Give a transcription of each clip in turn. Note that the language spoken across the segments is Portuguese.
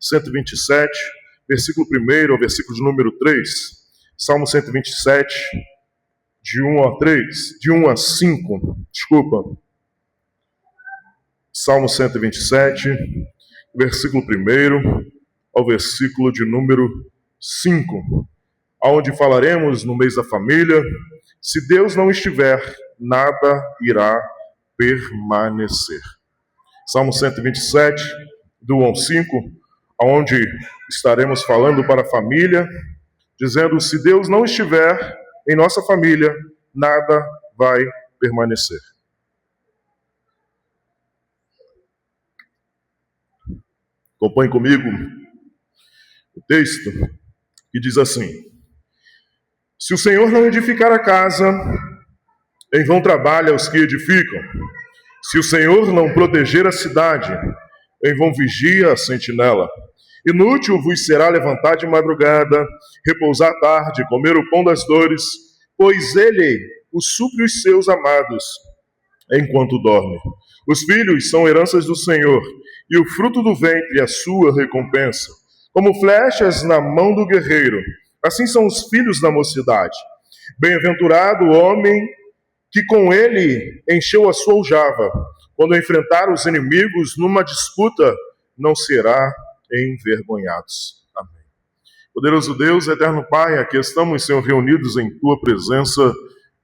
127, versículo 1 ao versículo de número 3. Salmo 127, de 1 a 5, desculpa. Salmo 127, versículo 1 ao versículo de número 5, onde falaremos no mês da família. Se Deus não estiver, nada irá permanecer. Salmo 127, do 1 ao 5, onde estaremos falando para a família, dizendo: se Deus não estiver em nossa família, nada vai permanecer. Acompanhe comigo o texto que diz assim: se o Senhor não edificar a casa, em vão trabalham os que edificam. Se o Senhor não proteger a cidade, em vão vigia a sentinela. Inútil vos será levantar de madrugada, repousar à tarde, comer o pão das dores, pois ele os supre os seus amados enquanto dorme. Os filhos são heranças do Senhor, e o fruto do ventre a sua recompensa. Como flechas na mão do guerreiro, assim são os filhos da mocidade. Bem-aventurado o homem que com ele encheu a sua aljava. Quando enfrentar os inimigos numa disputa, não será envergonhados. Amém. Poderoso Deus, eterno Pai, aqui estamos, Senhor, reunidos em Tua presença,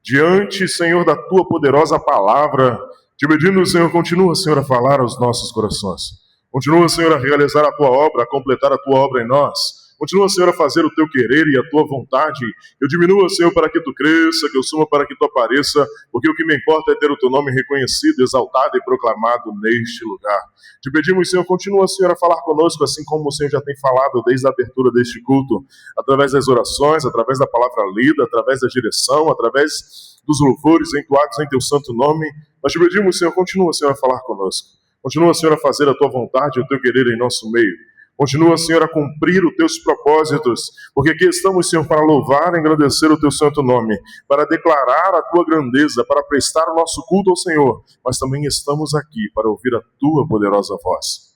diante, Senhor, da Tua poderosa palavra. Te pedindo, Senhor, continua, Senhor, a falar aos nossos corações. Continua, Senhor, a realizar a Tua obra, a completar a Tua obra em nós. Continua, Senhor, a fazer o Teu querer e a Tua vontade. Eu diminua, Senhor, para que Tu cresça, que eu suma para que Tu apareça, porque o que me importa é ter o Teu nome reconhecido, exaltado e proclamado neste lugar. Te pedimos, Senhor, continua, Senhor, a falar conosco, assim como o Senhor já tem falado desde a abertura deste culto, através das orações, através da palavra lida, através da direção, através dos louvores entoados em Teu santo nome. Nós te pedimos, Senhor, continua, Senhor, a falar conosco. Continua, Senhor, a fazer a Tua vontade e o Teu querer em nosso meio. Continua, Senhor, a cumprir os Teus propósitos, porque aqui estamos, Senhor, para louvar e engrandecer o Teu santo nome, para declarar a Tua grandeza, para prestar o nosso culto ao Senhor, mas também estamos aqui para ouvir a Tua poderosa voz.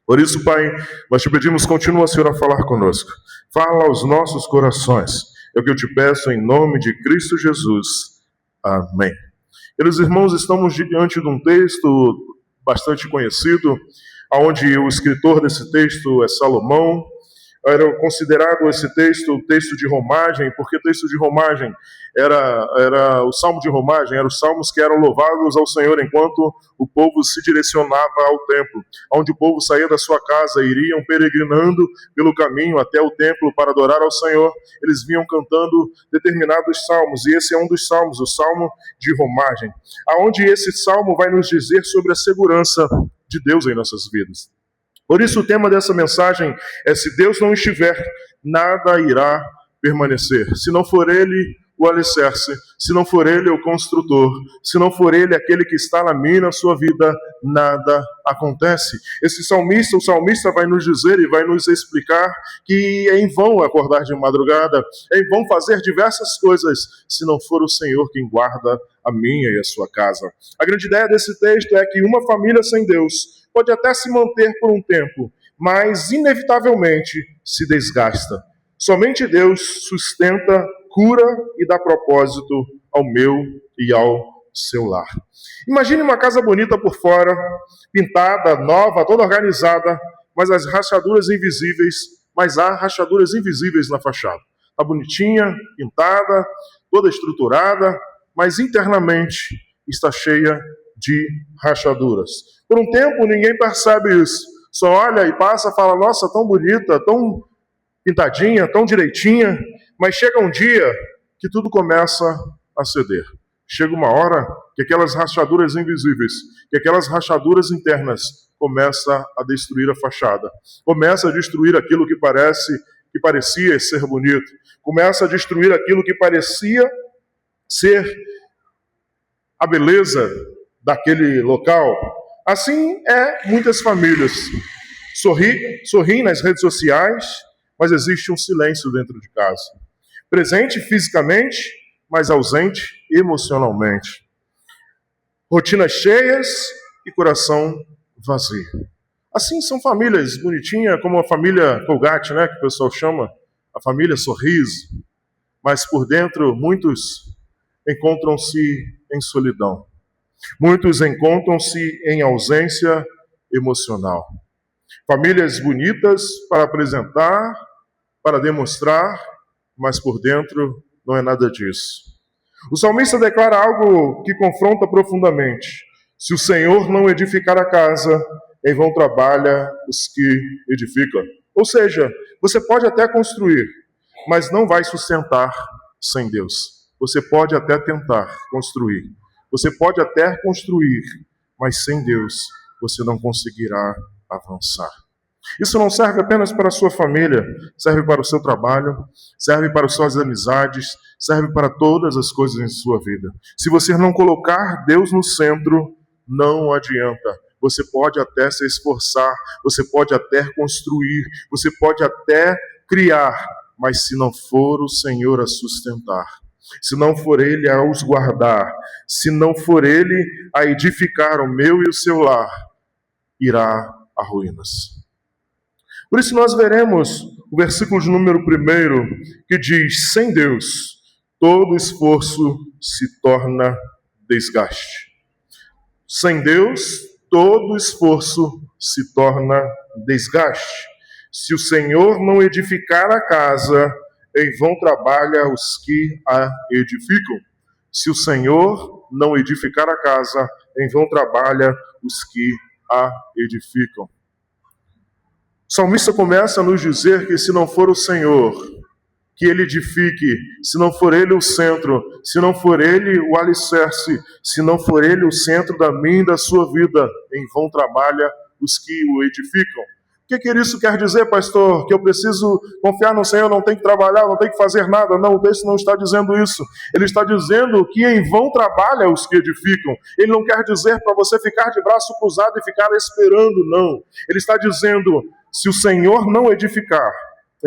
Por isso, Pai, nós te pedimos, continua, Senhor, a falar conosco. Fala aos nossos corações. É o que eu te peço em nome de Cristo Jesus. Amém. Queridos irmãos, estamos diante de um texto bastante conhecido, onde o escritor desse texto é Salomão. Era considerado esse texto o texto de romagem, porque texto de romagem era o salmo de romagem, eram os salmos que eram louvados ao Senhor enquanto o povo se direcionava ao templo, onde o povo saía da sua casa e iriam peregrinando pelo caminho até o templo para adorar ao Senhor. Eles vinham cantando determinados salmos, e esse é um dos salmos, o salmo de romagem, aonde esse salmo vai nos dizer sobre a segurança de Deus em nossas vidas. Por isso o tema dessa mensagem é: se Deus não estiver, nada irá permanecer. Se não for Ele o alicerce, se não for Ele o construtor, se não for Ele aquele que está na minha e na sua vida, nada acontece. Esse salmista, o salmista vai nos dizer e vai nos explicar que é em vão acordar de madrugada, é em vão fazer diversas coisas, se não for o Senhor quem guarda a minha e a sua casa. A grande ideia desse texto é que uma família sem Deus pode até se manter por um tempo, mas inevitavelmente se desgasta. Somente Deus sustenta, cura e dá propósito ao meu e ao seu lar. Imagine uma casa bonita por fora, pintada, nova, toda organizada, mas as rachaduras invisíveis, mas há rachaduras invisíveis na fachada. Está bonitinha, pintada, toda estruturada, mas internamente está cheia de rachaduras. Por um tempo ninguém percebe isso, só olha e passa e fala: nossa, tão bonita, tão pintadinha, tão direitinha, mas chega um dia que tudo começa a ceder. Chega uma hora que aquelas rachaduras invisíveis, que aquelas rachaduras internas começam a destruir a fachada, começa a destruir aquilo que parecia ser bonito, começa a destruir aquilo que parecia ser a beleza daquele local. Assim é muitas famílias. Sorriem nas redes sociais, mas existe um silêncio dentro de casa. Presente fisicamente, mas ausente emocionalmente. Rotinas cheias e coração vazio. Assim são famílias bonitinhas, como a família Colgate, né, que o pessoal chama, a família Sorriso, mas por dentro muitos encontram-se em solidão. Muitos encontram-se em ausência emocional. Famílias bonitas para apresentar, para demonstrar, mas por dentro não é nada disso. O salmista declara algo que confronta profundamente. Se o Senhor não edificar a casa, em vão trabalha os que edificam. Ou seja, você pode até construir, mas não vai sustentar sem Deus. Você pode até tentar construir. Você pode até construir, mas sem Deus você não conseguirá avançar. Isso não serve apenas para a sua família, serve para o seu trabalho, serve para as suas amizades, serve para todas as coisas em sua vida. Se você não colocar Deus no centro, não adianta. Você pode até se esforçar, você pode até construir, você pode até criar, mas se não for o Senhor a sustentar, se não for Ele a os guardar, se não for Ele a edificar o meu e o seu lar, irá a ruínas. Por isso nós veremos o versículo de número 1, que diz: sem Deus, todo esforço se torna desgaste. Sem Deus, todo esforço se torna desgaste. Se o Senhor não edificar a casa, em vão trabalha os que a edificam. Se o Senhor não edificar a casa, em vão trabalha os que a edificam. O salmista começa a nos dizer que se não for o Senhor que Ele edifique, se não for Ele o centro, se não for Ele o alicerce, se não for Ele o centro da minha e da sua vida, em vão trabalha os que o edificam. O que isso quer dizer, pastor? Que eu preciso confiar no Senhor, não tenho que trabalhar, não tenho que fazer nada? Não, o texto não está dizendo isso. Ele está dizendo que em vão trabalha os que edificam. Ele não quer dizer para você ficar de braço cruzado e ficar esperando, não. Ele está dizendo, se o Senhor não edificar,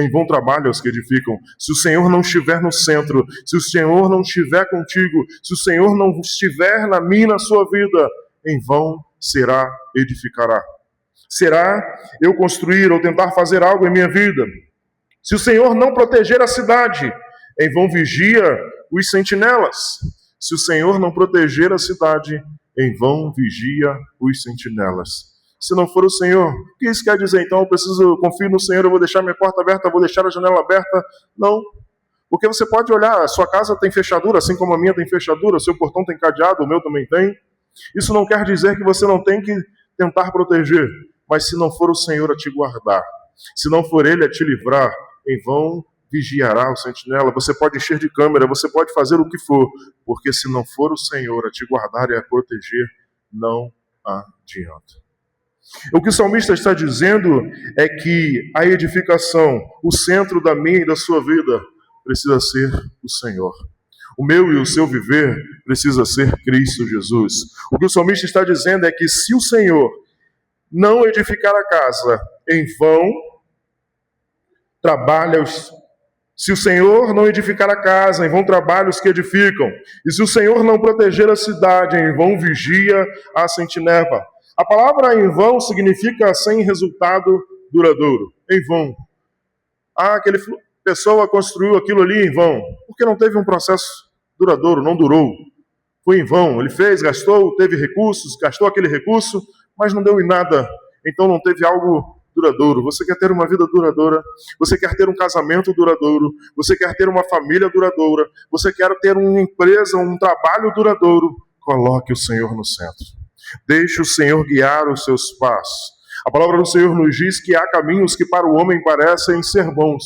em vão trabalha os que edificam. Se o Senhor não estiver no centro, se o Senhor não estiver contigo, se o Senhor não estiver na minha e na sua vida, em vão será edificará. Será eu construir ou tentar fazer algo em minha vida? Se o Senhor não proteger a cidade, em vão vigia os sentinelas. Se o Senhor não proteger a cidade, em vão vigia os sentinelas. Se não for o Senhor, o que isso quer dizer? Então eu confio no Senhor, eu vou deixar minha porta aberta, eu vou deixar a janela aberta? Não. Porque você pode olhar, a sua casa tem fechadura, assim como a minha tem fechadura, o seu portão tem cadeado, o meu também tem. Isso não quer dizer que você não tem que tentar proteger. Mas se não for o Senhor a te guardar, se não for Ele a te livrar, em vão vigiará o sentinela. Você pode encher de câmera, você pode fazer o que for, porque se não for o Senhor a te guardar e a proteger, não adianta. O que o salmista está dizendo é que a edificação, o centro da minha e da sua vida, precisa ser o Senhor. O meu e o seu viver precisa ser Cristo Jesus. O que o salmista está dizendo é que se o Senhor não edificar a casa, em vão trabalha os... Se o Senhor não edificar a casa, em vão trabalha os que edificam. E se o Senhor não proteger a cidade, em vão vigia a sentinela. A palavra em vão significa sem resultado duradouro. Em vão. Aquela pessoa construiu aquilo ali em vão, porque não teve um processo duradouro, não durou. Foi em vão. Ele fez, gastou, teve recursos, gastou aquele recurso, mas não deu em nada, então não teve algo duradouro. Você quer ter uma vida duradoura, você quer ter um casamento duradouro, você quer ter uma família duradoura, você quer ter uma empresa, um trabalho duradouro, coloque o Senhor no centro. Deixe o Senhor guiar os seus passos. A palavra do Senhor nos diz que há caminhos que para o homem parecem ser bons,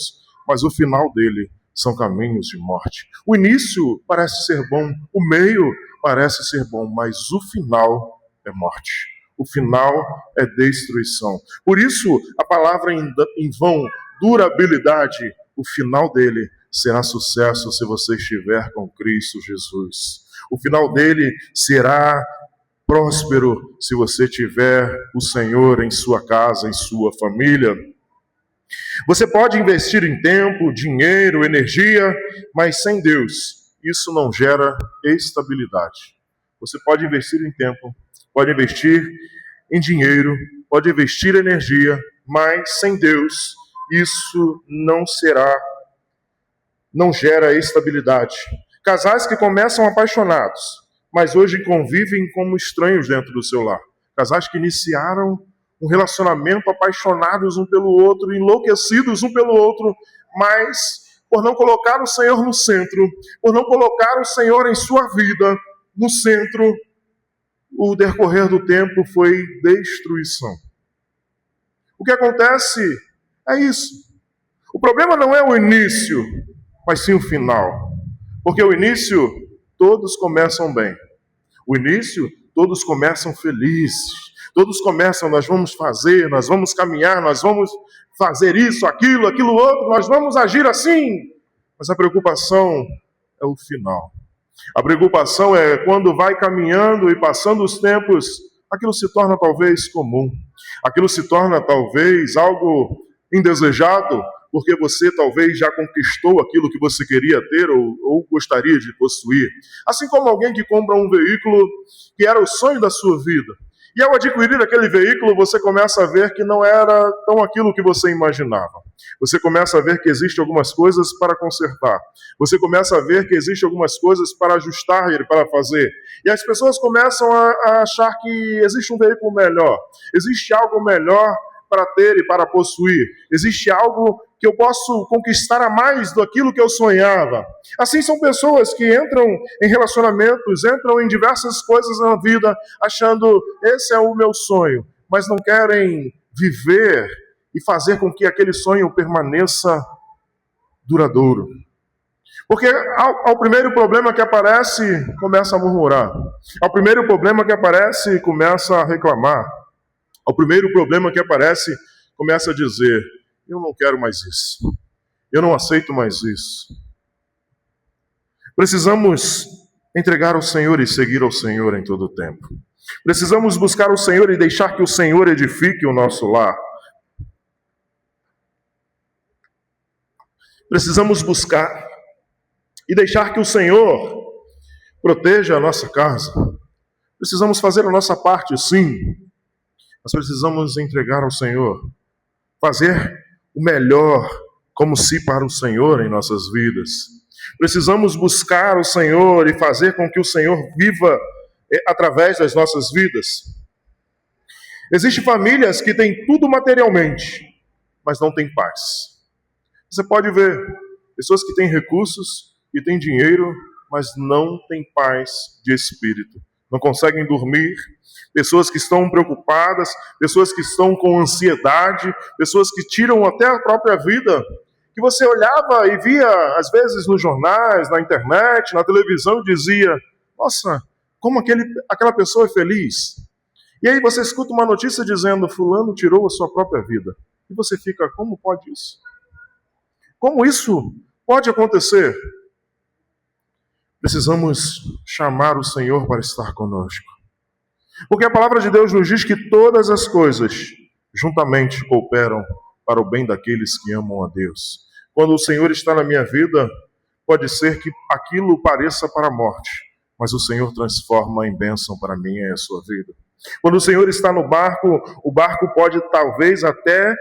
mas o final dele são caminhos de morte. O início parece ser bom, o meio parece ser bom, mas o final é morte. O final é destruição. Por isso, a palavra em vão, durabilidade, o final dele será sucesso se você estiver com Cristo Jesus. O final dele será próspero se você tiver o Senhor em sua casa, em sua família. Você pode investir em tempo, dinheiro, energia, mas sem Deus, isso não gera estabilidade. Você pode investir em tempo, pode investir em dinheiro, pode investir energia, mas sem Deus isso não gera estabilidade. Casais que começam apaixonados, mas hoje convivem como estranhos dentro do seu lar. Casais que iniciaram um relacionamento apaixonados um pelo outro, enlouquecidos um pelo outro, mas por não colocar o Senhor no centro, por não colocar o Senhor em sua vida no centro, o decorrer do tempo foi destruição. O que acontece é isso. O problema não é o início, mas sim o final. Porque o início, todos começam bem. O início, todos começam felizes. Todos começam, nós vamos fazer, nós vamos caminhar, nós vamos fazer isso, aquilo outro, nós vamos agir assim. Mas a preocupação é o final. A preocupação é quando vai caminhando e passando os tempos, aquilo se torna talvez comum. Aquilo se torna talvez algo indesejado, porque você talvez já conquistou aquilo que você queria ter ou gostaria de possuir. Assim como alguém que compra um veículo que era o sonho da sua vida. E ao adquirir aquele veículo, você começa a ver que não era tão aquilo que você imaginava. Você começa a ver que existem algumas coisas para consertar. Você começa a ver que existem algumas coisas para ajustar e para fazer. E as pessoas começam a achar que existe um veículo melhor. Existe algo melhor para ter e para possuir. Existe algo que eu posso conquistar a mais daquilo que eu sonhava. Assim são pessoas que entram em relacionamentos, entram em diversas coisas na vida, achando, esse é o meu sonho, mas não querem viver e fazer com que aquele sonho permaneça duradouro. Porque ao primeiro problema que aparece, começa a murmurar. Ao primeiro problema que aparece, começa a reclamar. Ao primeiro problema que aparece, começa a dizer, eu não quero mais isso. Eu não aceito mais isso. Precisamos entregar ao Senhor e seguir ao Senhor em todo o tempo. Precisamos buscar o Senhor e deixar que o Senhor edifique o nosso lar. Precisamos buscar e deixar que o Senhor proteja a nossa casa. Precisamos fazer a nossa parte, sim. Nós precisamos entregar ao Senhor, fazer o melhor como se para o Senhor em nossas vidas. Precisamos buscar o Senhor e fazer com que o Senhor viva através das nossas vidas. Existem famílias que têm tudo materialmente, mas não têm paz. Você pode ver pessoas que têm recursos e têm dinheiro, mas não têm paz de espírito. Não conseguem dormir, pessoas que estão preocupadas, pessoas que estão com ansiedade, pessoas que tiram até a própria vida, que você olhava e via, às vezes, nos jornais, na internet, na televisão, e dizia, nossa, como aquela pessoa é feliz. E aí você escuta uma notícia dizendo, fulano tirou a sua própria vida. E você fica, como pode isso? Como isso pode acontecer? Precisamos chamar o Senhor para estar conosco. Porque a palavra de Deus nos diz que todas as coisas juntamente cooperam para o bem daqueles que amam a Deus. Quando o Senhor está na minha vida, pode ser que aquilo pareça para a morte, mas o Senhor transforma em bênção para mim e a sua vida. Quando o Senhor está no barco, o barco pode talvez até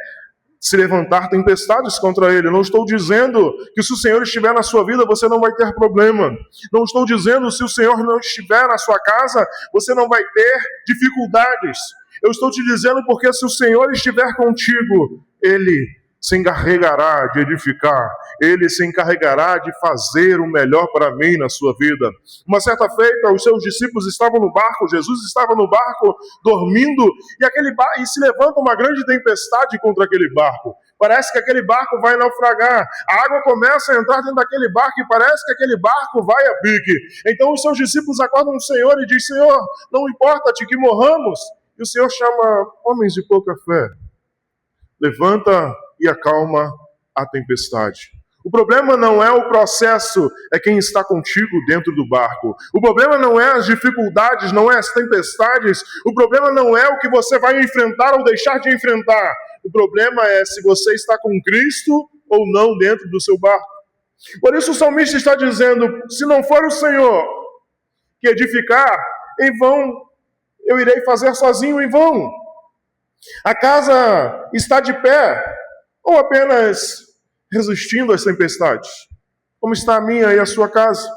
se levantar tempestades contra ele. Não estou dizendo que se o Senhor estiver na sua vida, você não vai ter problema. Não estou dizendo que se o Senhor não estiver na sua casa, você não vai ter dificuldades. Eu estou te dizendo porque se o Senhor estiver contigo, Ele se encarregará de edificar, Ele se encarregará de fazer o melhor para mim na sua vida. Uma certa feita, os seus discípulos estavam no barco, Jesus estava no barco, dormindo, e se levanta uma grande tempestade contra aquele barco. Parece que aquele barco vai naufragar. A água começa a entrar dentro daquele barco e parece que aquele barco vai a pique. Então os seus discípulos acordam o Senhor e dizem, Senhor, não importa-te que morramos. E o Senhor chama homens de pouca fé. Levanta e acalma a tempestade. O problema não é o processo, é quem está contigo dentro do barco. O problema não é as dificuldades, não é as tempestades. O problema não é o que você vai enfrentar ou deixar de enfrentar. O problema é se você está com Cristo ou não dentro do seu barco. Por isso o salmista está dizendo, se não for o Senhor que edificar, em vão eu irei fazer sozinho em vão. A casa está de pé ou apenas resistindo às tempestades? Como está a minha e a sua casa?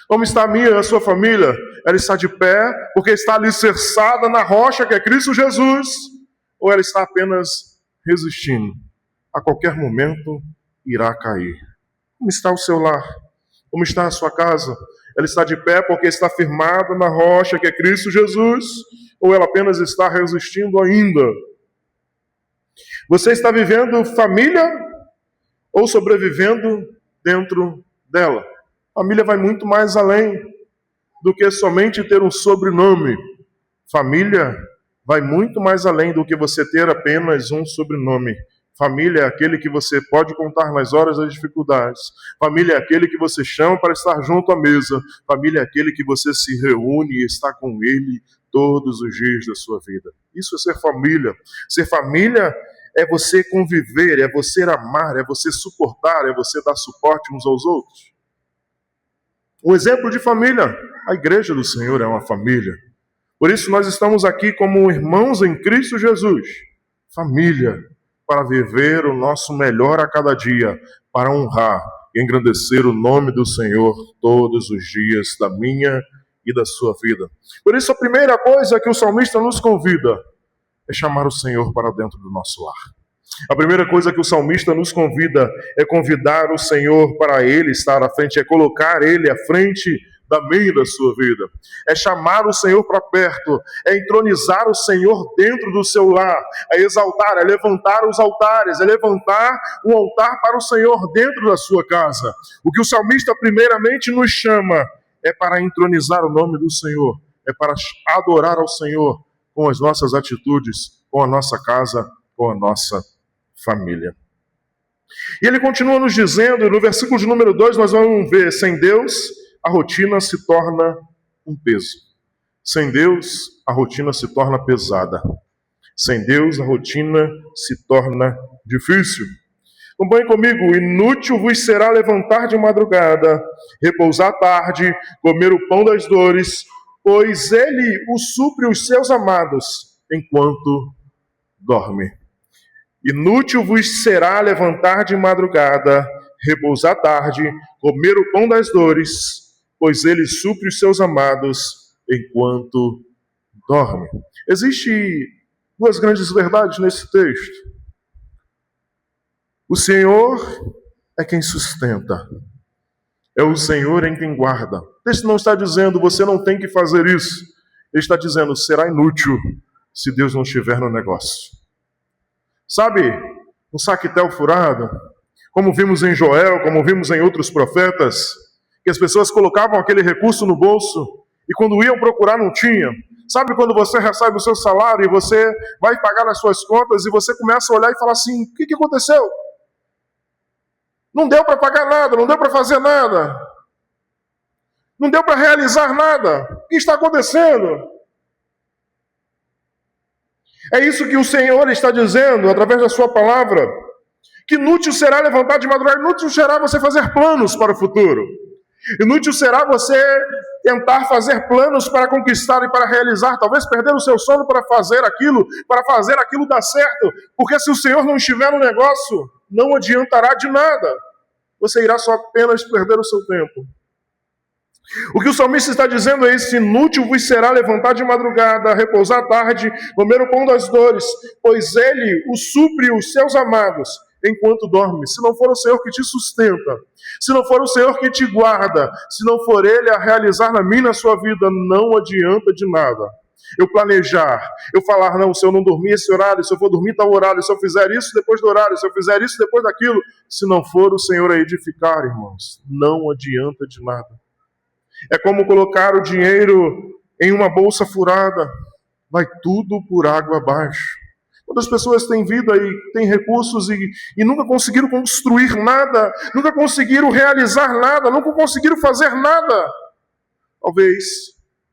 Como está a minha e a sua família? Ela está de pé porque está alicerçada na rocha que é Cristo Jesus? Ou ela está apenas resistindo? A qualquer momento irá cair. Como está o seu lar? Como está a sua casa? Ela está de pé porque está firmada na rocha que é Cristo Jesus? Ou ela apenas está resistindo ainda? Você está vivendo família ou sobrevivendo dentro dela? Família vai muito mais além do que somente ter um sobrenome. Família vai muito mais além do que você ter apenas um sobrenome. Família é aquele que você pode contar nas horas das dificuldades. Família é aquele que você chama para estar junto à mesa. Família é aquele que você se reúne e está com ele todos os dias da sua vida. Isso é ser família. Ser família é você conviver, é você amar, é você suportar, é você dar suporte uns aos outros. Um exemplo de família, a igreja do Senhor é uma família. Por isso nós estamos aqui como irmãos em Cristo Jesus. Família, para viver o nosso melhor a cada dia, para honrar e engrandecer o nome do Senhor todos os dias da minha e da sua vida. Por isso a primeira coisa que o salmista nos convida é chamar o Senhor para dentro do nosso lar. A primeira coisa que o salmista nos convida é convidar o Senhor para Ele estar à frente, é colocar Ele à frente da minha e da sua vida. É chamar o Senhor para perto, é entronizar o Senhor dentro do seu lar, é exaltar, é levantar os altares, é levantar um altar para o Senhor dentro da sua casa. O que o salmista primeiramente nos chama é para entronizar o nome do Senhor, é para adorar ao Senhor com as nossas atitudes, com a nossa casa, com a nossa família. E ele continua nos dizendo, no versículo de número 2, nós vamos ver, sem Deus, a rotina se torna um peso. Sem Deus, a rotina se torna pesada. Sem Deus, a rotina se torna difícil. Acompanhe comigo, inútil vos será levantar de madrugada, repousar à tarde, comer o pão das dores, pois ele o supre os seus amados enquanto dorme. Inútil vos será levantar de madrugada, repousar à tarde, comer o pão das dores, pois ele supre os seus amados enquanto dorme. Existem duas grandes verdades nesse texto. O Senhor é quem sustenta. É o Senhor em quem guarda. O texto não está dizendo, você não tem que fazer isso. Ele está dizendo, será inútil se Deus não estiver no negócio. Sabe, um saquetel furado, como vimos em Joel, como vimos em outros profetas, que as pessoas colocavam aquele recurso no bolso e quando iam procurar não tinha. Sabe quando você recebe o seu salário e você vai pagar as suas contas e você começa a olhar e falar assim, o que aconteceu? Não deu para pagar nada, não deu para fazer nada. Não deu para realizar nada. O que está acontecendo? É isso que o Senhor está dizendo através da sua palavra. Que inútil será levantar de madrugada, inútil será você fazer planos para o futuro. Inútil será você tentar fazer planos para conquistar e para realizar, talvez perder o seu sono para fazer aquilo dar certo. Porque se o Senhor não estiver no negócio, não adiantará de nada. Você irá só apenas perder o seu tempo. O que o salmista está dizendo é isso, inútil vos será levantar de madrugada, repousar à tarde, comer o pão das dores, pois ele o supre os seus amados enquanto dorme. Se não for o Senhor que te sustenta, se não for o Senhor que te guarda, se não for Ele a realizar na minha e na sua vida, não adianta de nada. Eu planejar, eu falar, não, se eu não dormir esse horário, se eu for dormir tal horário, se eu fizer isso depois do horário, se eu fizer isso depois daquilo, se não for o Senhor a edificar, irmãos, não adianta de nada. É como colocar o dinheiro em uma bolsa furada, vai tudo por água abaixo. Quantas pessoas têm vida e têm recursos e nunca conseguiram construir nada, nunca conseguiram realizar nada, nunca conseguiram fazer nada? Talvez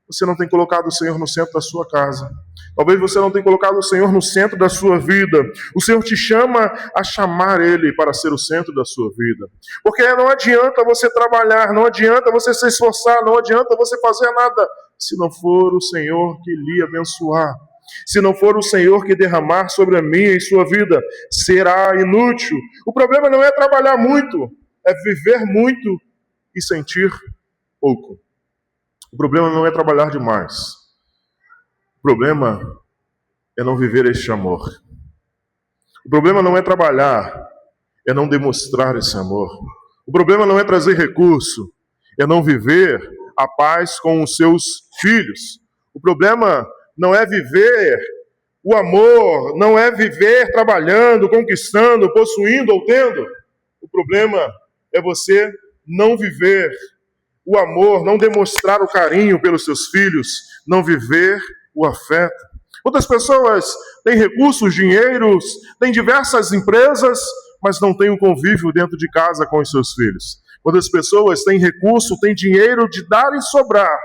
você não tenha colocado o Senhor no centro da sua casa. Talvez você não tenha colocado o Senhor no centro da sua vida. O Senhor te chama a chamar Ele para ser o centro da sua vida. Porque não adianta você trabalhar, não adianta você se esforçar, não adianta você fazer nada, se não for o Senhor que lhe abençoar. Se não for o Senhor que derramar sobre a minha e sua vida, será inútil. O problema não é trabalhar muito, é viver muito e sentir pouco. O problema não é trabalhar demais. O problema é não viver este amor. O problema não é trabalhar, é não demonstrar esse amor. O problema não é trazer recurso, é não viver a paz com os seus filhos. O problema não é viver o amor, não é viver trabalhando, conquistando, possuindo ou tendo. O problema é você não viver o amor, não demonstrar o carinho pelos seus filhos, não viver o afeto. Outras pessoas têm recursos, dinheiros, têm diversas empresas, mas não têm o convívio dentro de casa com os seus filhos. Outras pessoas têm recurso, têm dinheiro de dar e sobrar,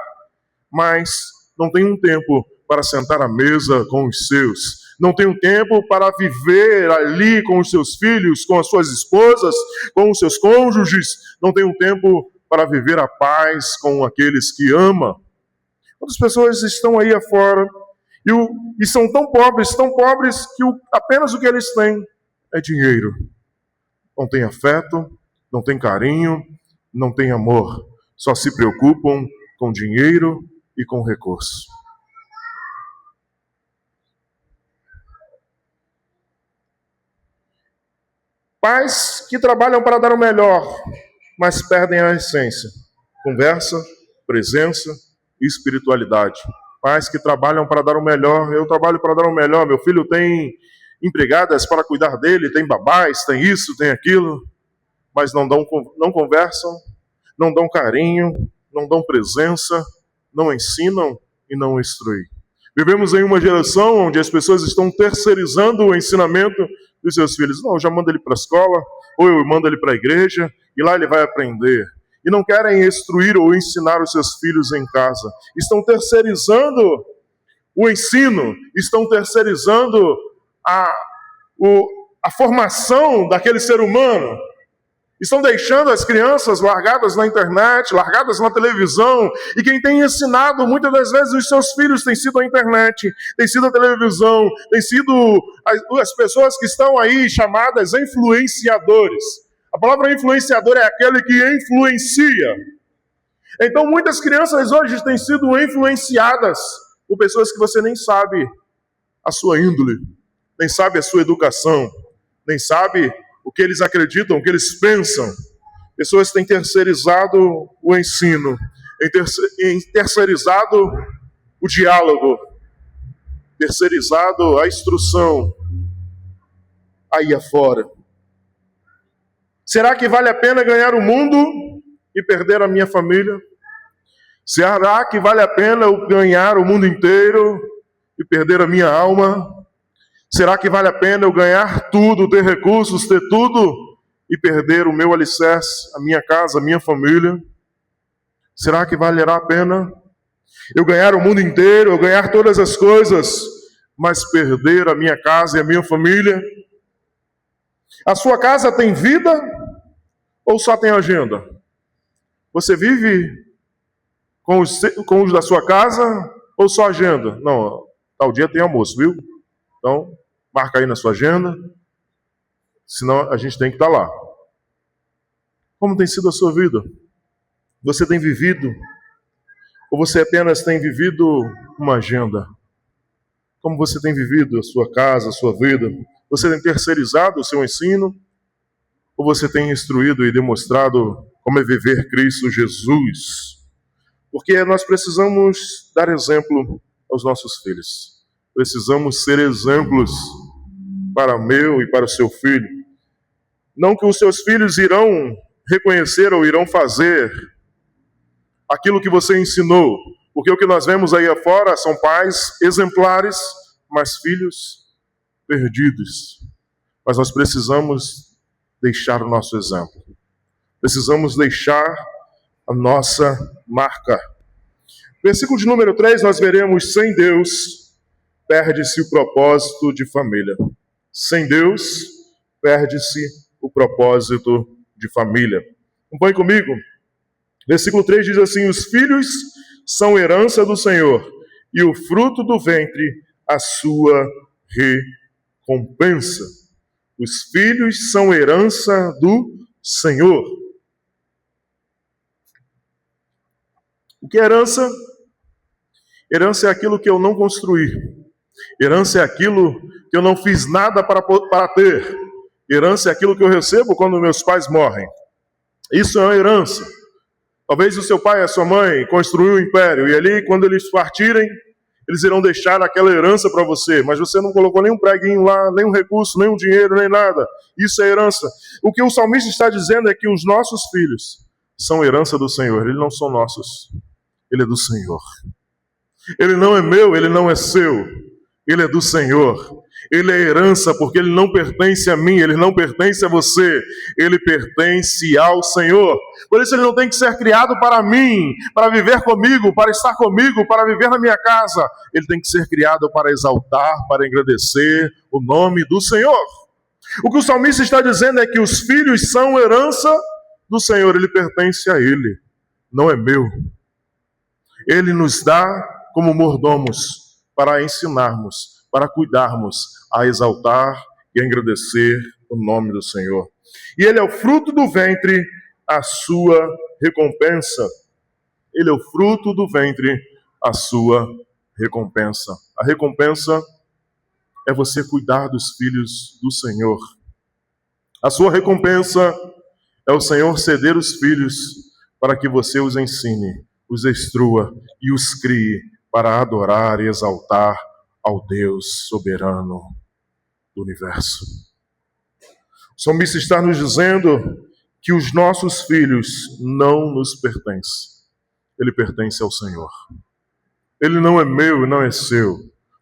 mas não têm um tempo para sentar à mesa com os seus. Não tem um tempo para viver ali com os seus filhos, com as suas esposas, com os seus cônjuges. Não tem um tempo para viver a paz com aqueles que ama. Outras pessoas estão aí afora e são tão pobres que apenas o que eles têm é dinheiro. Não tem afeto, não tem carinho, não tem amor. Só se preocupam com dinheiro e com recurso. Pais que trabalham para dar o melhor, mas perdem a essência. Conversa, presença e espiritualidade. Pais que trabalham para dar o melhor. Eu trabalho para dar o melhor. Meu filho tem empregadas para cuidar dele, tem babás, tem isso, tem aquilo. Mas não conversam, não dão carinho, não dão presença, não ensinam e não instruem. Vivemos em uma geração onde as pessoas estão terceirizando o ensinamento dos seus filhos. Não, eu já mando ele para a escola, ou eu mando ele para a igreja, e lá ele vai aprender. E não querem instruir ou ensinar os seus filhos em casa. Estão terceirizando o ensino, estão terceirizando a formação daquele ser humano. Estão deixando as crianças largadas na internet, largadas na televisão, e quem tem ensinado muitas das vezes os seus filhos tem sido a internet, tem sido a televisão, tem sido as pessoas que estão aí chamadas influenciadores. A palavra influenciador é aquele que influencia. Então muitas crianças hoje têm sido influenciadas por pessoas que você nem sabe a sua índole, nem sabe a sua educação, nem sabe o que eles acreditam, o que eles pensam. Pessoas têm terceirizado o ensino, terceirizado o diálogo, terceirizado a instrução aí afora. Será que vale a pena ganhar o mundo e perder a minha família? Será que vale a pena eu ganhar o mundo inteiro e perder a minha alma? Será que vale a pena eu ganhar tudo, ter recursos, ter tudo e perder o meu alicerce, a minha casa, a minha família? Será que valerá a pena eu ganhar o mundo inteiro, eu ganhar todas as coisas, mas perder a minha casa e a minha família? A sua casa tem vida ou só tem agenda? Você vive com os da sua casa ou só agenda? Não, tal dia tem almoço, viu? Então, marca aí na sua agenda, senão a gente tem que estar lá. Como tem sido a sua vida? Você tem vivido? Ou você apenas tem vivido uma agenda? Como você tem vivido a sua casa, a sua vida? Você tem terceirizado o seu ensino? Ou você tem instruído e demonstrado como é viver Cristo Jesus? Porque nós precisamos dar exemplo aos nossos filhos. Precisamos ser exemplos para o meu e para o seu filho. Não que os seus filhos irão reconhecer ou irão fazer aquilo que você ensinou, porque o que nós vemos aí afora são pais exemplares, mas filhos perdidos. Mas nós precisamos deixar o nosso exemplo. Precisamos deixar a nossa marca. Versículo de número 3, nós veremos: sem Deus perde-se o propósito de família. Sem Deus, perde-se o propósito de família. Acompanhe comigo. Versículo 3 diz assim: os filhos são herança do Senhor, e o fruto do ventre, a sua recompensa. Os filhos são herança do Senhor. O que é herança? Herança é aquilo que eu não construí. Herança é aquilo que eu não fiz nada para ter. Herança é aquilo que eu recebo quando meus pais morrem. Isso é uma herança. Talvez o seu pai e a sua mãe construíram um império, e ali, quando eles partirem, eles irão deixar aquela herança para você, mas você não colocou nenhum preguinho lá, nenhum recurso, nenhum dinheiro, nem nada. Isso é herança. O que o salmista está dizendo é que os nossos filhos são herança do Senhor. Eles não são nossos. Ele é do Senhor. Ele não é meu, ele não é seu. Ele é do Senhor. Ele é herança porque ele não pertence a mim, ele não pertence a você. Ele pertence ao Senhor. Por isso ele não tem que ser criado para mim, para viver comigo, para estar comigo, para viver na minha casa. Ele tem que ser criado para exaltar, para engrandecer o nome do Senhor. O que o salmista está dizendo é que os filhos são herança do Senhor. Ele pertence a ele, não é meu. Ele nos dá como mordomos para ensinarmos, para cuidarmos, a exaltar e a engrandecer o nome do Senhor. E ele é o fruto do ventre, a sua recompensa. Ele é o fruto do ventre, a sua recompensa. A recompensa é você cuidar dos filhos do Senhor. A sua recompensa é o Senhor ceder os filhos para que você os ensine, os instrua e os crie para adorar e exaltar ao Deus soberano do universo. O salmista está nos dizendo que os nossos filhos não nos pertencem. Ele pertence ao Senhor. Ele não é meu e não é seu.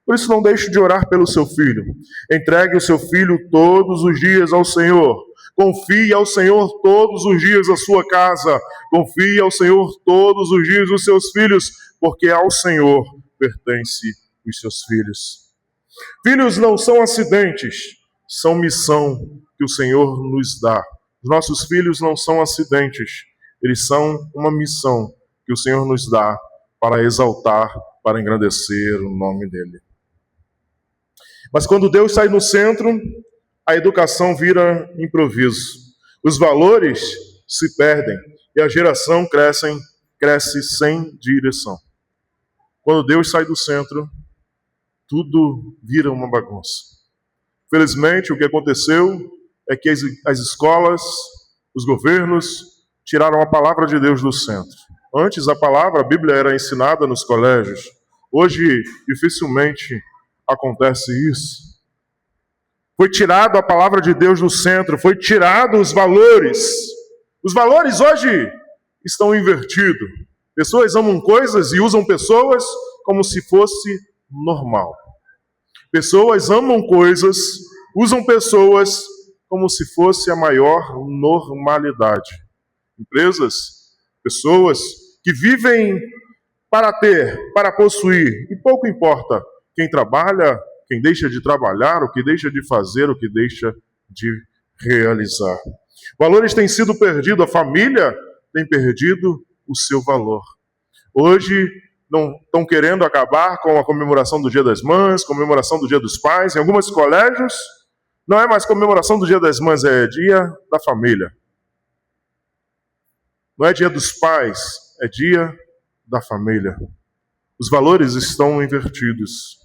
Por isso não deixe de orar pelo seu filho. Entregue o seu filho todos os dias ao Senhor. Confie ao Senhor todos os dias a sua casa. Confie ao Senhor todos os dias os seus filhos, porque ao Senhor pertence os seus filhos. Filhos não são acidentes, são missão que o Senhor nos dá. Os nossos filhos não são acidentes, eles são uma missão que o Senhor nos dá para exaltar, para engrandecer o nome dele. Mas quando Deus sai no centro, a educação vira improviso. Os valores se perdem e a geração cresce sem direção. Quando Deus sai do centro, tudo vira uma bagunça. Felizmente, o que aconteceu é que as escolas, os governos, tiraram a palavra de Deus do centro. Antes, a Bíblia era ensinada nos colégios. Hoje, dificilmente acontece isso. Foi tirado a palavra de Deus do centro, foi tirado os valores. Os valores hoje estão invertidos. Pessoas amam coisas e usam pessoas como se fosse normal. Pessoas amam coisas, usam pessoas como se fosse a maior normalidade. Empresas, pessoas que vivem para ter, para possuir, e pouco importa quem trabalha, quem deixa de trabalhar, o que deixa de fazer, o que deixa de realizar. Valores têm sido perdidos, a família tem perdido o seu valor. Hoje não estão querendo acabar com a comemoração do Dia das Mães, comemoração do Dia dos Pais. Em alguns colégios, não é mais comemoração do Dia das Mães, é Dia da Família. Não é Dia dos Pais, é Dia da Família. Os valores estão invertidos.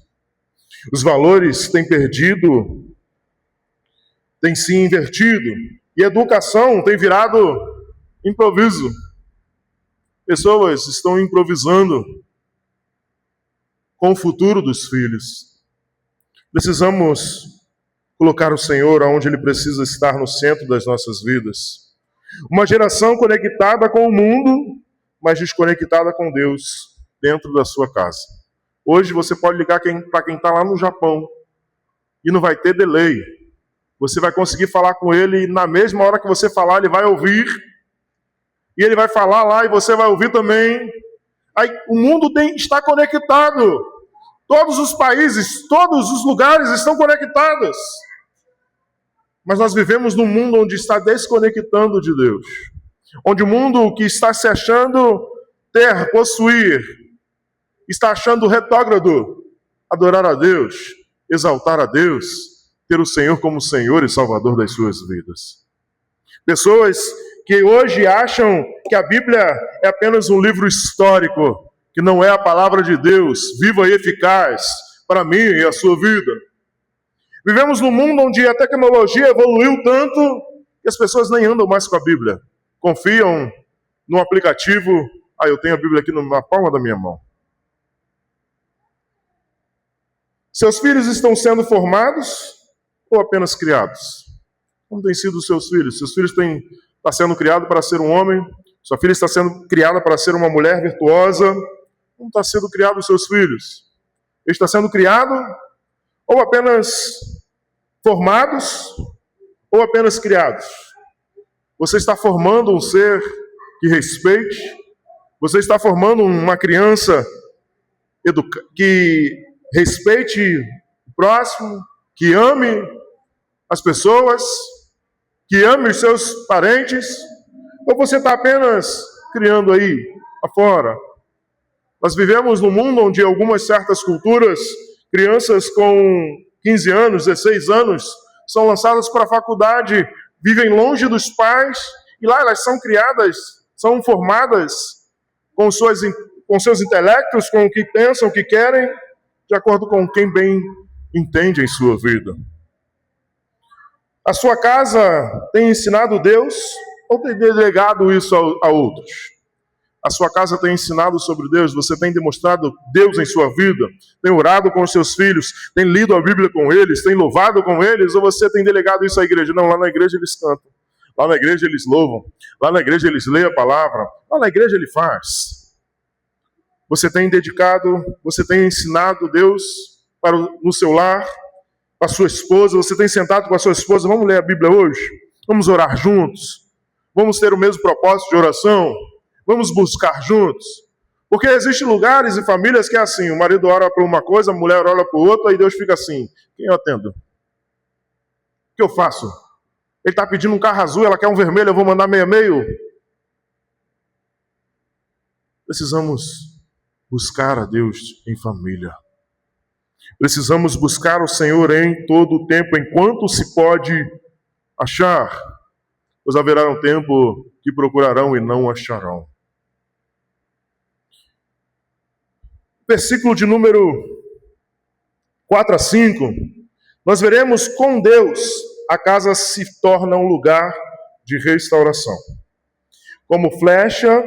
Os valores têm se invertido. E a educação tem virado improviso. Pessoas estão improvisando com o futuro dos filhos. Precisamos colocar o Senhor onde Ele precisa estar no centro das nossas vidas. Uma geração conectada com o mundo, mas desconectada com Deus dentro da sua casa. Hoje você pode ligar para quem está lá no Japão e não vai ter delay. Você vai conseguir falar com ele e na mesma hora que você falar, ele vai ouvir. E ele vai falar lá e você vai ouvir também. Aí, o mundo está conectado. Todos os países, todos os lugares estão conectados. Mas nós vivemos num mundo onde está desconectando de Deus. Onde o mundo que está se achando ter, possuir, está achando retrógrado. adorar a Deus, exaltar a Deus, ter o Senhor como Senhor e Salvador das suas vidas. Pessoas que hoje acham que a Bíblia é apenas um livro histórico, que não é a palavra de Deus, viva e eficaz para mim e a sua vida. Vivemos num mundo onde a tecnologia evoluiu tanto que as pessoas nem andam mais com a Bíblia. Confiam no aplicativo, eu tenho a Bíblia aqui na palma da minha mão. Seus filhos estão sendo formados ou apenas criados? Como têm sido os seus filhos? Seus filhos estão sendo criados para ser um homem, sua filha está sendo criada para ser uma mulher virtuosa. Como está sendo criado os seus filhos? Ele está sendo criado ou apenas formados ou apenas criados? Você está formando um ser que respeite? Você está formando uma criança que respeite o próximo, que ame as pessoas, que ame os seus parentes? Ou você está apenas criando aí, afora? Nós vivemos num mundo onde algumas certas culturas, crianças com 15 anos, 16 anos, são lançadas para a faculdade, vivem longe dos pais, e lá elas são criadas, são formadas com seus intelectos, com o que pensam, o que querem, de acordo com quem bem entende em sua vida. A sua casa tem ensinado Deus ou tem delegado isso a outros? A sua casa tem ensinado sobre Deus? Você tem demonstrado Deus em sua vida? Tem orado com os seus filhos? Tem lido a Bíblia com eles? Tem louvado com eles? Ou você tem delegado isso à igreja? Não, lá na igreja eles cantam. Lá na igreja eles louvam. Lá na igreja eles leem a palavra. Lá na igreja ele faz. Você tem dedicado, você tem ensinado Deus no seu lar, com a sua esposa? Você tem sentado com a sua esposa? Vamos ler a Bíblia hoje? Vamos orar juntos? Vamos ter o mesmo propósito de oração? Vamos buscar juntos? Porque existem lugares e famílias que é assim, o marido ora para uma coisa, a mulher ora para outra, e Deus fica assim, quem eu atendo? O que eu faço? Ele está pedindo um carro azul, ela quer um vermelho, eu vou mandar meio. Precisamos buscar a Deus em família. Precisamos buscar o Senhor em todo o tempo, enquanto se pode achar. Pois haverá um tempo que procurarão e não acharão. Versículo de número 4 a 5, nós veremos com Deus a casa se torna um lugar de restauração. Como flecha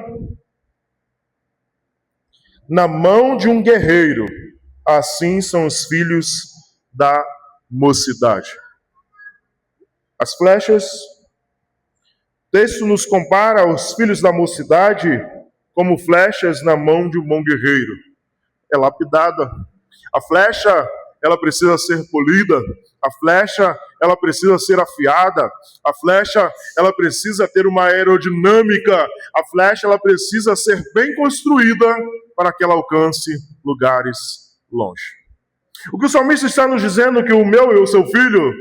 na mão de um guerreiro, assim são os filhos da mocidade. As flechas, o texto nos compara aos filhos da mocidade como flechas na mão de um bom guerreiro. É lapidada. A flecha, ela precisa ser polida. A flecha, ela precisa ser afiada. A flecha, ela precisa ter uma aerodinâmica. A flecha, ela precisa ser bem construída para que ela alcance lugares longe. O que o salmista está nos dizendo é que o meu e o seu filho,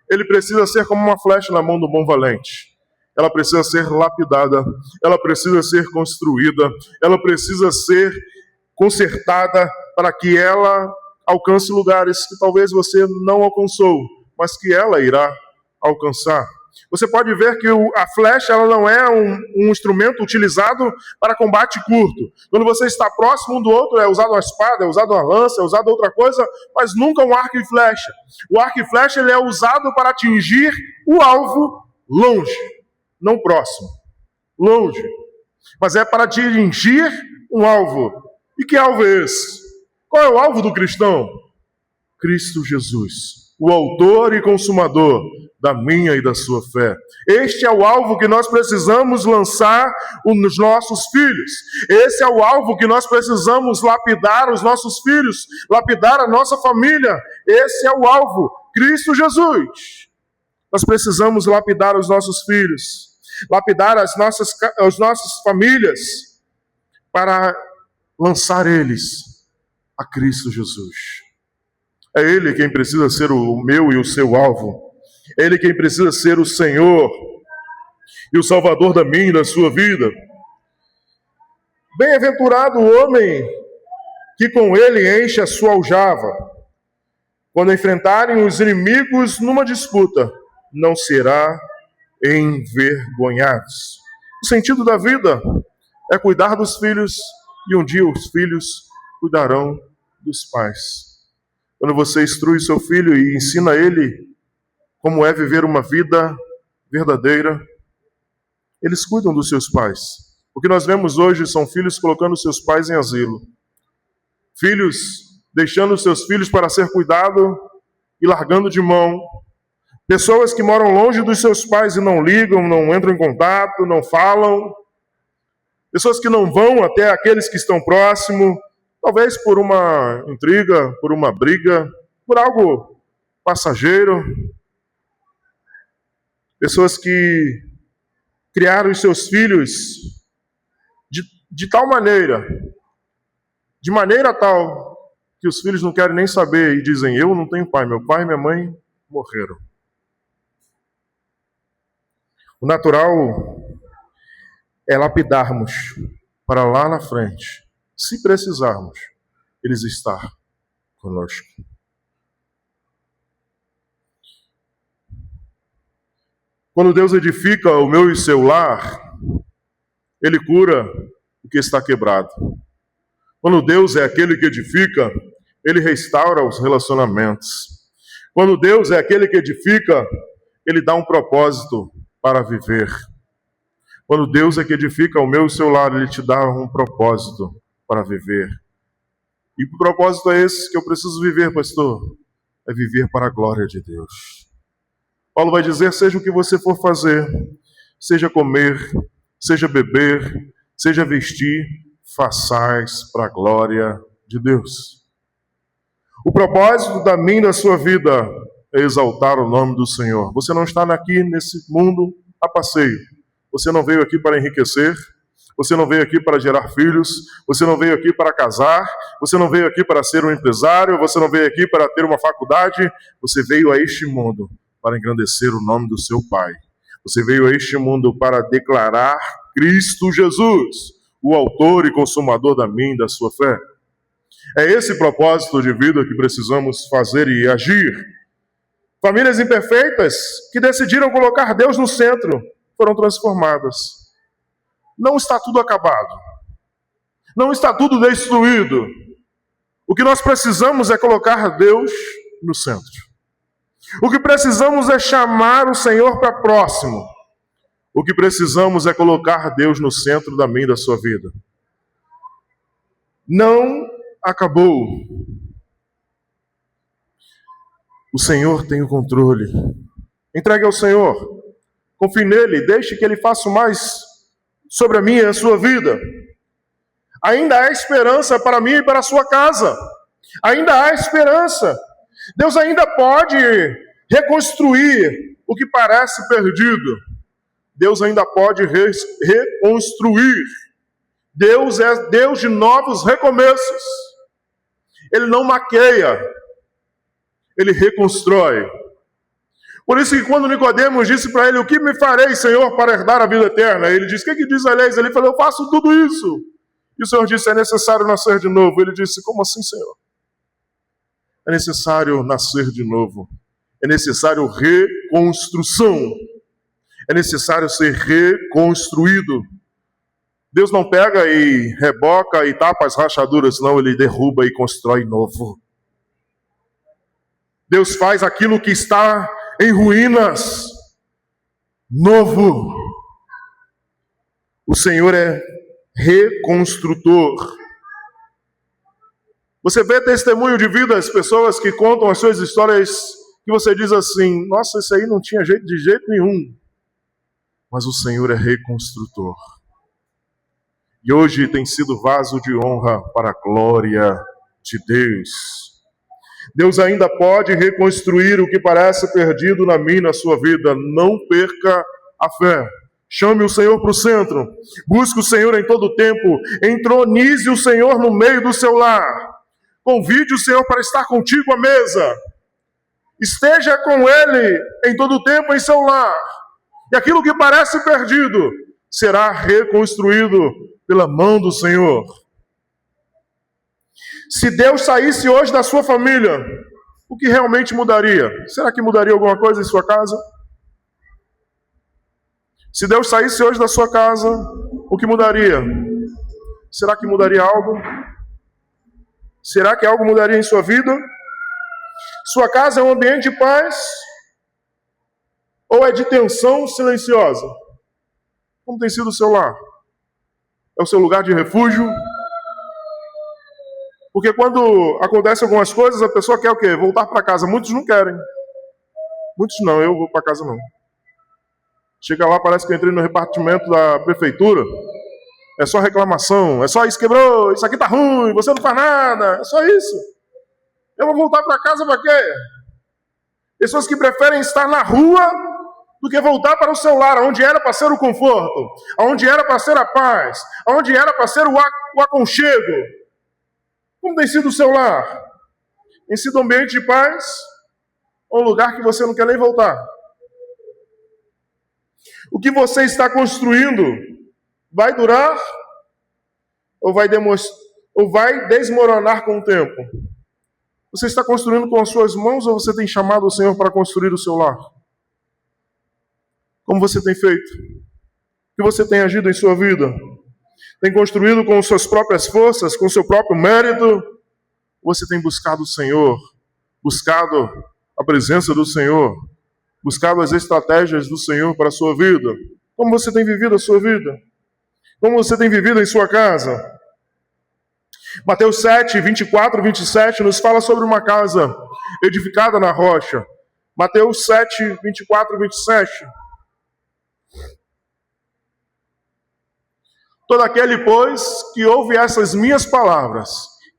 ele precisa ser como uma flecha na mão do bom valente. Ela precisa ser lapidada, ela precisa ser construída, ela precisa ser consertada para que ela alcance lugares que talvez você não alcançou, mas que ela irá alcançar. Você pode ver que a flecha ela não é um instrumento utilizado para combate curto. Quando você está próximo um do outro, é usado uma espada, é usado uma lança, é usado outra coisa, mas nunca um arco e flecha. O arco e flecha ele é usado para atingir o alvo longe, não próximo, longe. Mas é para atingir um alvo. E que alvo é esse? Qual é o alvo do cristão? Cristo Jesus, o autor e consumador da minha e da sua fé. Este é o alvo que nós precisamos lançar nos nossos filhos. Esse é o alvo que nós precisamos lapidar os nossos filhos, lapidar a nossa família. Esse é o alvo, Cristo Jesus. Nós precisamos lapidar os nossos filhos, lapidar as nossas famílias, para lançar eles a Cristo Jesus. É Ele quem precisa ser o meu e o seu alvo. É Ele quem precisa ser o Senhor e o Salvador da minha e da sua vida. Bem-aventurado o homem que com ele enche a sua aljava. Quando enfrentarem os inimigos numa disputa, não será envergonhados. O sentido da vida é cuidar dos filhos, e um dia os filhos cuidarão dos pais. Quando você instrui seu filho e ensina ele como é viver uma vida verdadeira, eles cuidam dos seus pais. O que nós vemos hoje são filhos colocando seus pais em asilo. Filhos deixando seus filhos para ser cuidado e largando de mão. Pessoas que moram longe dos seus pais e não ligam, não entram em contato, não falam. Pessoas que não vão até aqueles que estão próximos, talvez por uma intriga, por uma briga, por algo passageiro. Pessoas que criaram os seus filhos de tal maneira, de maneira tal, que os filhos não querem nem saber e dizem: eu não tenho pai, meu pai e minha mãe morreram. O natural é lapidarmos para lá na frente, se precisarmos, eles estar conosco. Quando Deus edifica o meu e seu lar, Ele cura o que está quebrado. Quando Deus é aquele que edifica, Ele restaura os relacionamentos. Quando Deus é aquele que edifica, Ele dá um propósito para viver. Quando Deus é que edifica o meu e o seu lar, Ele te dá um propósito para viver. E o propósito é esse que eu preciso viver, pastor. É viver para a glória de Deus. Paulo vai dizer: seja o que você for fazer, seja comer, seja beber, seja vestir, façais para a glória de Deus. O propósito da minha e da sua vida é exaltar o nome do Senhor. Você não está aqui nesse mundo a passeio. Você não veio aqui para enriquecer, você não veio aqui para gerar filhos, você não veio aqui para casar, você não veio aqui para ser um empresário, você não veio aqui para ter uma faculdade, você veio a este mundo para engrandecer o nome do seu Pai. Você veio a este mundo para declarar Cristo Jesus, o autor e consumador da minha e da sua fé. É esse propósito de vida que precisamos fazer e agir. Famílias imperfeitas que decidiram colocar Deus no centro foram transformadas. Não está tudo acabado. Não está tudo destruído. O que nós precisamos é colocar Deus no centro. O que precisamos é chamar o Senhor para próximo. O que precisamos é colocar Deus no centro da minha e da sua vida. Não acabou. O Senhor tem o controle. Entregue ao Senhor. Confie nele. Deixe que Ele faça mais sobre a minha e a sua vida. Ainda há esperança para mim e para a sua casa. Ainda há esperança. Deus ainda pode reconstruir o que parece perdido. Deus ainda pode reconstruir. Deus é Deus de novos recomeços. Ele não maqueia, Ele reconstrói. Por isso que quando Nicodemos disse para ele: o que me farei, Senhor, para herdar a vida eterna? Ele disse: o que diz a lei? Ele falou: eu faço tudo isso. E o Senhor disse: é necessário nascer de novo. Ele disse: como assim, Senhor? É necessário nascer de novo. É necessário reconstrução. É necessário ser reconstruído. Deus não pega e reboca e tapa as rachaduras, não. Ele derruba e constrói novo. Deus faz aquilo que está em ruínas novo. O Senhor é reconstrutor. Você vê testemunho de vida, as pessoas que contam as suas histórias, que você diz assim: nossa, isso aí não tinha jeito de jeito nenhum. Mas o Senhor é reconstrutor. E hoje tem sido vaso de honra para a glória de Deus. Deus ainda pode reconstruir o que parece perdido na minha e na sua vida. Não perca a fé. Chame o Senhor para o centro. Busque o Senhor em todo o tempo. Entronize o Senhor no meio do seu lar. Convide o Senhor para estar contigo à mesa. Esteja com Ele em todo o tempo em seu lar. E aquilo que parece perdido será reconstruído pela mão do Senhor. Se Deus saísse hoje da sua família, o que realmente mudaria? Será que mudaria alguma coisa em sua casa? Se Deus saísse hoje da sua casa, o que mudaria? Será que mudaria algo? Será que algo mudaria em sua vida? Sua casa é um ambiente de paz? Ou é de tensão silenciosa? Como tem sido o seu lar? É o seu lugar de refúgio? Porque quando acontecem algumas coisas, a pessoa quer o quê? Voltar para casa. Muitos não querem. Muitos não, eu vou para casa não. Chega lá, parece que eu entrei no repartimento da prefeitura. É só reclamação, é só isso quebrou, isso aqui tá ruim, você não faz nada, é só isso. Eu vou voltar para casa para quê? Pessoas que preferem estar na rua do que voltar para o seu lar, onde era para ser o conforto, onde era para ser a paz, onde era para ser o aconchego. Como tem sido o seu lar? Tem sido um ambiente de paz ou um lugar que você não quer nem voltar? O que você está construindo vai durar ou vai desmoronar com o tempo? Você está construindo com as suas mãos ou você tem chamado o Senhor para construir o seu lar? Como você tem feito? O que você tem agido em sua vida? Tem construído com suas próprias forças, com seu próprio mérito? Ou você tem buscado o Senhor, buscado a presença do Senhor, buscado as estratégias do Senhor para a sua vida? Como você tem vivido a sua vida? Como você tem vivido em sua casa? Mateus 7, 24 e 27 nos fala sobre uma casa edificada na rocha. Mateus 7, 24 e 27. Todo aquele, pois, que ouve essas minhas palavras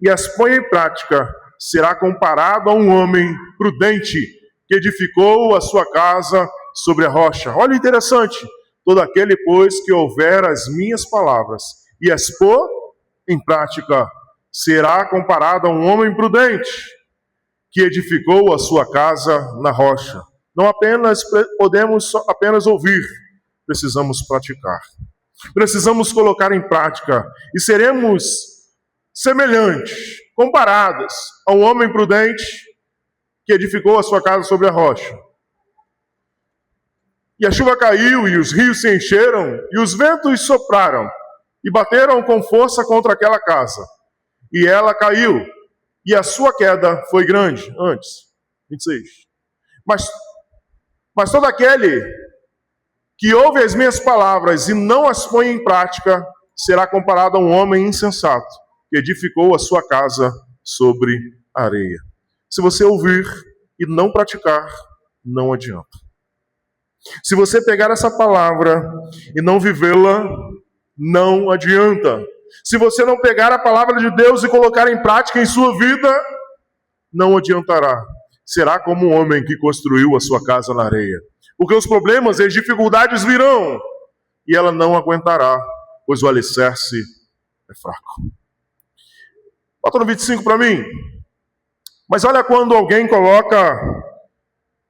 e as põe em prática, será comparado a um homem prudente que edificou a sua casa sobre a rocha. Olha interessante. Todo aquele, pois, que ouver as minhas palavras e as pôr em prática, será comparado a um homem prudente que edificou a sua casa na rocha. Não apenas podemos apenas ouvir, precisamos praticar. Precisamos colocar em prática e seremos semelhantes, comparados a um homem prudente que edificou a sua casa sobre a rocha. E a chuva caiu, e os rios se encheram, e os ventos sopraram, e bateram com força contra aquela casa. E ela caiu, e a sua queda foi grande. Antes, 26. Mas todo aquele que ouve as minhas palavras e não as põe em prática, será comparado a um homem insensato, que edificou a sua casa sobre areia. Se você ouvir e não praticar, não adianta. Se você pegar essa palavra e não vivê-la, não adianta. Se você não pegar a palavra de Deus e colocar em prática em sua vida, não adiantará. Será como um homem que construiu a sua casa na areia. Porque os problemas e as dificuldades virão, e ela não aguentará, pois o alicerce é fraco. Bota no 25 para mim. Mas olha quando alguém coloca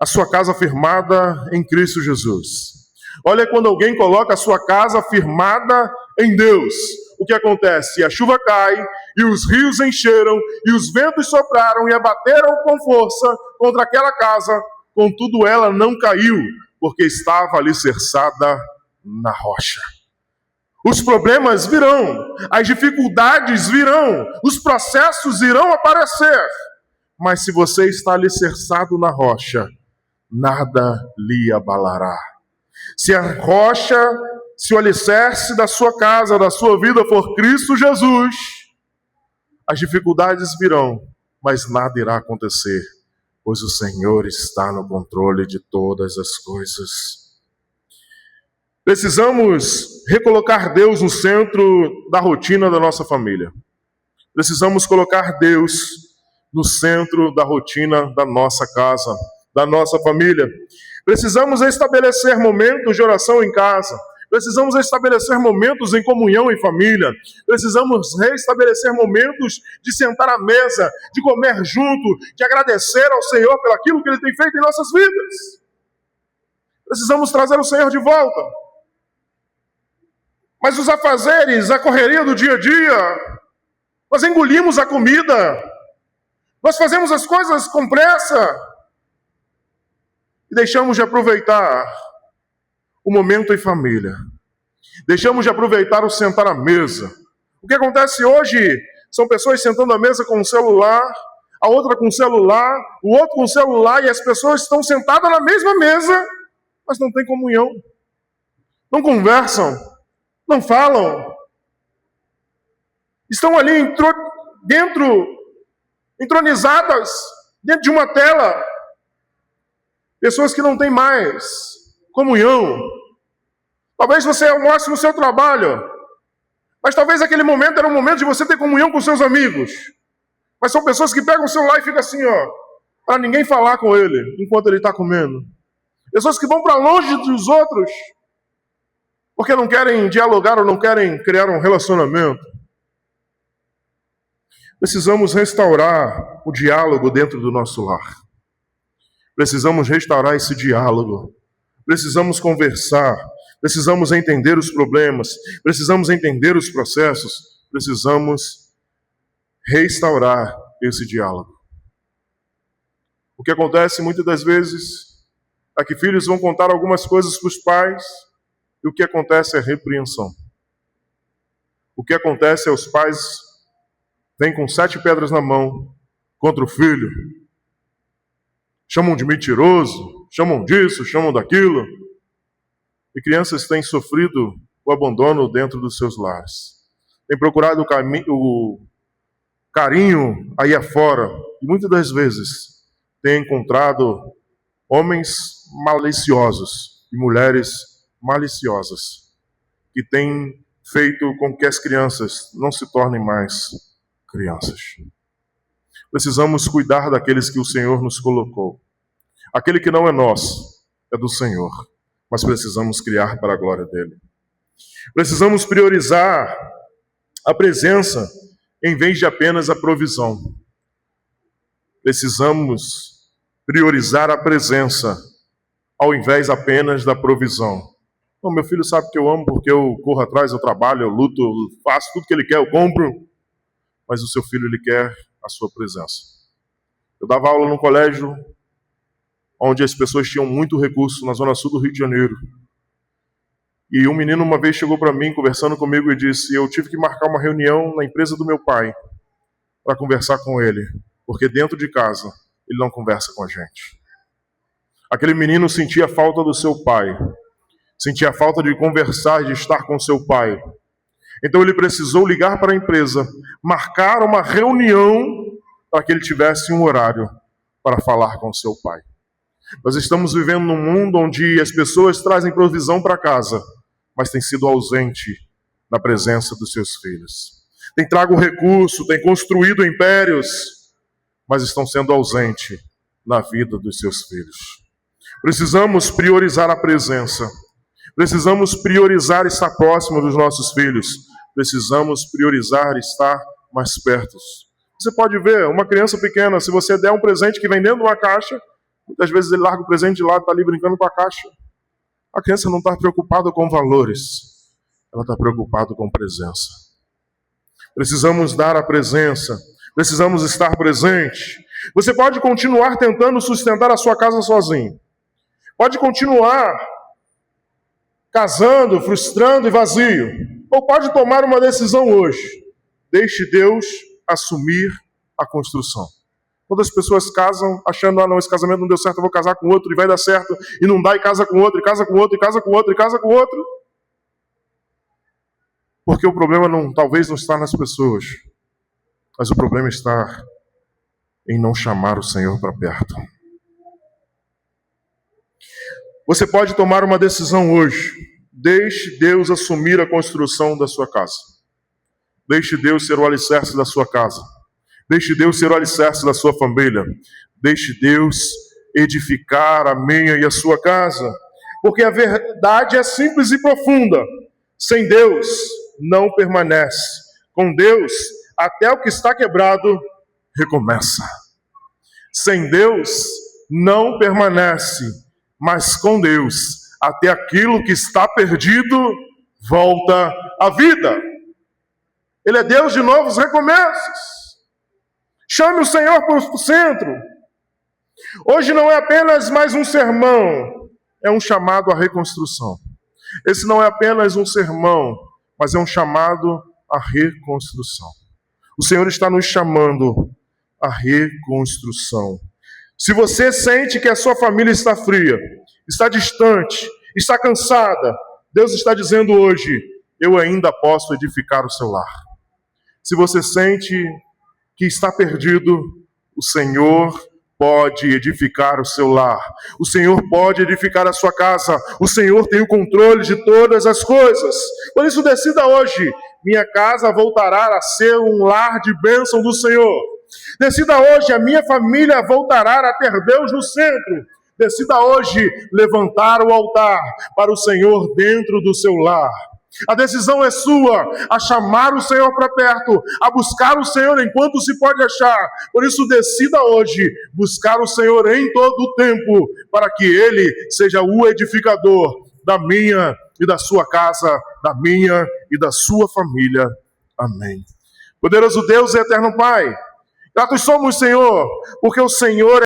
a sua casa firmada em Cristo Jesus. Olha quando alguém coloca a sua casa firmada em Deus. O que acontece? A chuva cai, e os rios encheram, e os ventos sopraram e abateram com força contra aquela casa, contudo ela não caiu, porque estava alicerçada na rocha. Os problemas virão, as dificuldades virão, os processos irão aparecer, mas se você está alicerçado na rocha, nada lhe abalará. Se a rocha, se o alicerce da sua casa, da sua vida for Cristo Jesus, as dificuldades virão, mas nada irá acontecer, pois o Senhor está no controle de todas as coisas. Precisamos recolocar Deus no centro da rotina da nossa família. Precisamos colocar Deus no centro da rotina da nossa casa, da nossa família. Precisamos estabelecer momentos de oração em casa. Precisamos estabelecer momentos em comunhão em família. Precisamos restabelecer momentos de sentar à mesa, de comer junto, de agradecer ao Senhor pelo aquilo que Ele tem feito em nossas vidas. Precisamos trazer o Senhor de volta. Mas os afazeres, a correria do dia a dia, Nós engolimos a comida. Nós fazemos as coisas com pressa. E deixamos de aproveitar o momento em família. Deixamos de aproveitar o sentar à mesa. O que acontece hoje são pessoas sentando à mesa com o celular, a outra com o celular, o outro com o celular, e as pessoas estão sentadas na mesma mesa, mas não tem comunhão. Não conversam, não falam. Estão ali entronizadas dentro de uma tela. Pessoas que não têm mais comunhão. Talvez você almoce no seu trabalho, mas talvez aquele momento era um momento de você ter comunhão com seus amigos. Mas são pessoas que pegam o celular e ficam assim, para ninguém falar com ele enquanto ele está comendo. Pessoas que vão para longe dos outros, porque não querem dialogar ou não querem criar um relacionamento. Precisamos restaurar o diálogo dentro do nosso lar. Precisamos restaurar esse diálogo. Precisamos conversar. Precisamos entender os problemas. Precisamos entender os processos. Precisamos restaurar esse diálogo. O que acontece muitas das vezes é que filhos vão contar algumas coisas para os pais e o que acontece é repreensão. O que acontece é os pais vêm com 7 pedras na mão contra o filho. Chamam de mentiroso, chamam disso, chamam daquilo. E crianças têm sofrido o abandono dentro dos seus lares. Têm procurado o carinho aí afora. E muitas das vezes têm encontrado homens maliciosos e mulheres maliciosas que têm feito com que as crianças não se tornem mais crianças. Precisamos cuidar daqueles que o Senhor nos colocou. Aquele que não é nosso, é do Senhor, mas precisamos criar para a glória dele. Precisamos priorizar a presença em vez de apenas a provisão. Precisamos priorizar a presença ao invés apenas da provisão. Não, meu filho sabe que eu amo porque eu corro atrás, eu trabalho, eu luto, eu faço tudo que ele quer, eu compro. Mas o seu filho, ele quer a sua presença. Eu dava aula num colégio onde as pessoas tinham muito recurso, na zona sul do Rio de Janeiro. E um menino uma vez chegou para mim, conversando comigo, e disse: eu tive que marcar uma reunião na empresa do meu pai para conversar com ele, porque dentro de casa ele não conversa com a gente. Aquele menino sentia a falta do seu pai, sentia a falta de conversar, de estar com seu pai. Então ele precisou ligar para a empresa, marcar uma reunião para que ele tivesse um horário para falar com seu pai. Nós estamos vivendo num mundo onde as pessoas trazem provisão para casa, mas têm sido ausente na presença dos seus filhos. Tem trago recurso, tem construído impérios, mas estão sendo ausentes na vida dos seus filhos. Precisamos priorizar a presença. Precisamos priorizar estar próximo dos nossos filhos. Precisamos priorizar estar mais perto. Você pode ver, uma criança pequena, se você der um presente que vem dentro de uma caixa, muitas vezes ele larga o presente de lado e está ali brincando com a caixa. A criança não está preocupada com valores, ela está preocupada com presença. Precisamos dar a presença, precisamos estar presente. Você pode continuar tentando sustentar a sua casa sozinho. Pode continuar casando, frustrando e vazio. Ou pode tomar uma decisão hoje. Deixe Deus assumir a construção. Quando as pessoas casam achando, não, esse casamento não deu certo, eu vou casar com outro e vai dar certo, e não dá, e casa com outro, e casa com outro, e casa com outro, e casa com outro. Porque o problema talvez não está nas pessoas, mas o problema está em não chamar o Senhor para perto. Você pode tomar uma decisão hoje. Deixe Deus assumir a construção da sua casa. Deixe Deus ser o alicerce da sua casa. Deixe Deus ser o alicerce da sua família. Deixe Deus edificar a minha e a sua casa. Porque a verdade é simples e profunda. Sem Deus não permanece. Com Deus, até o que está quebrado recomeça. Sem Deus não permanece. Mas com Deus, até aquilo que está perdido volta à vida. Ele é Deus de novos recomeços. Chame o Senhor para o centro. Hoje não é apenas mais um sermão, é um chamado à reconstrução. Esse não é apenas um sermão, mas é um chamado à reconstrução. O Senhor está nos chamando à reconstrução. Se você sente que a sua família está fria, está distante, está cansada, Deus está dizendo hoje, eu ainda posso edificar o seu lar. Se você sente que está perdido, o Senhor pode edificar o seu lar. O Senhor pode edificar a sua casa. O Senhor tem o controle de todas as coisas. Por isso, decida hoje, minha casa voltará a ser um lar de bênção do Senhor. Decida hoje, a minha família voltará a ter Deus no centro. Decida hoje levantar o altar para o Senhor dentro do seu lar. A decisão é sua, a chamar o Senhor para perto, a buscar o Senhor enquanto se pode achar. Por isso, decida hoje buscar o Senhor em todo o tempo, para que Ele seja o edificador da minha e da sua casa, da minha e da sua família. Amém. Poderoso Deus e eterno Pai, gratos somos, Senhor, porque o Senhor